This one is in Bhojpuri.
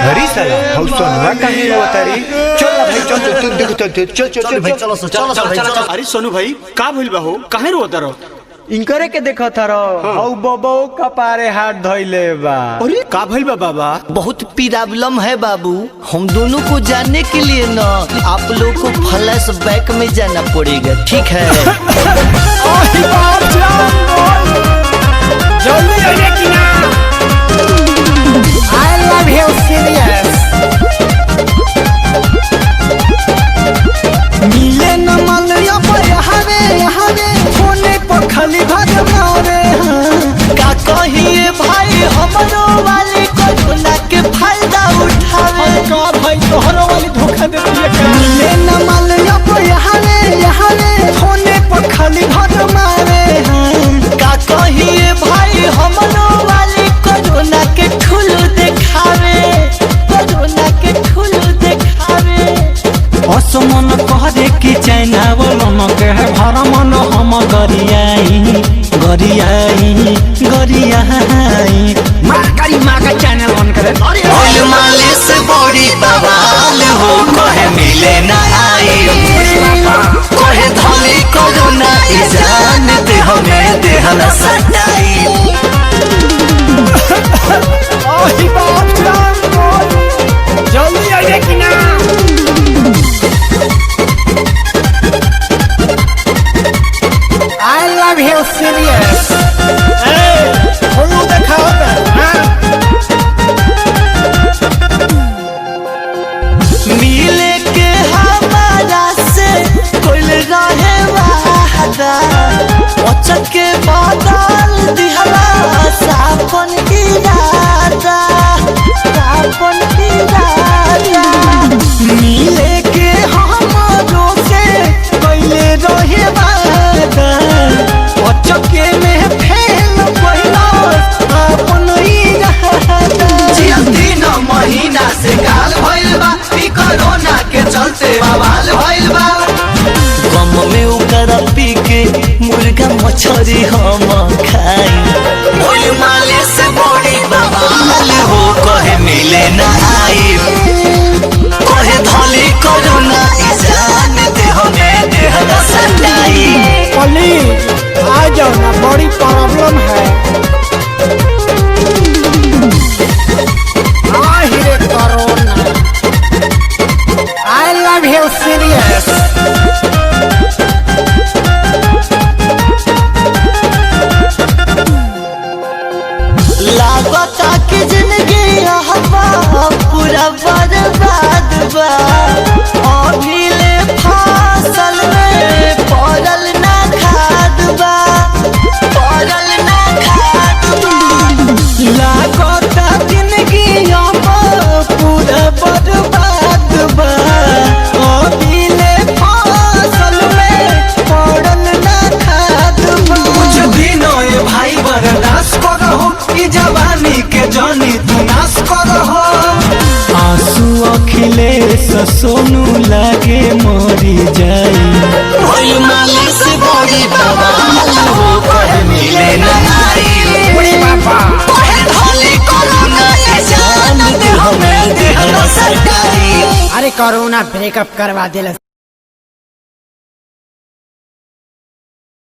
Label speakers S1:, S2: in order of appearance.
S1: हरी साला सोनुआ कहीं रोतारी। चल भाई चल भाई चलो।
S2: अरे सोनू भाई का भइल बा हो, काहे रोता रहो?
S1: इनकरे के देखो थारो औ बबो कपारे हाथ धइले बा।
S2: अरे का भइल बा बाबा?
S3: बहुत प्रॉब्लम है बाबू, हम दोनों को जानने के लिए ना आप लोग को फ्लैश बैक में जाना पड़ेगा, ठीक है?
S1: जल्दी आइए कि ना। I love you serious।
S3: मिले न मलया हवे फोने पर खाली भर मारे। का कहिए भाई हमरो वाली कोरोना के फायदा उठावे।
S1: का भाई तोहरो वाली धोखा दे दिए का।
S3: मिले न मलया हवे फोने पर खाली भर मारे। का कहिए भाई हमरो वाली कोरोना के ठुलू देखावे, कोरोना के ठुलू देखावे।
S4: असमन कहरे कि चाइना बोलन के भर मन हम गरियाई माकारी माँ का चैनल ऑन करे।
S3: ऑयल मालिश बॉडी बवाल हो, कहे मिले ना आई, कहे धली कोरोना जान दे हमें देहला सटाई।
S1: जल्दी आइए कि ना। I love you serious। खोलू दिखाओ
S3: मिले के हमारा से कोई रहे वादा, अचक के बदल दिहला सापन इरादा, सापन इरादा। मिले के हमारो से कोई रहे वादा, अचक में फेल पहिला अपन इरादा। तीन महीना से गाल भइल बा, ई कोरोना के चलते बवाल भइल बा। गम में उकरा पी के मुर्गा मछरी हम खाई। मोल माले से बड़ी बवाल हो, कहे मिले ना आई, कहे धली कोरोना जान दे हमें देहला सटाई।
S1: पली आ जाओ ना, बड़ी प्रॉब्लम है। I love you serious।
S3: लागता कि जिंदगी पूरा बर्बाद बा। अभी ले फसल में पड़ल ना खाद बा, पड़ल ना खाद बा। लागता जिंदगी पूरा बर्बाद बा। अभी ले फसल में पड़ल ना खाद बा। कुछ दिन भाई बर्दाश्त करो, ई जवानी के जानी तू नाश करो।
S4: आंसू अखिलेश सोनू लागे मरी जाई।
S3: ओय मालिश बॉडी बवाल हो, कहे मिले ना आई, कहे धली कोरोना जान दे हमें देहला सटाई।
S1: अरे कोरोना ब्रेकअप करवा दिल।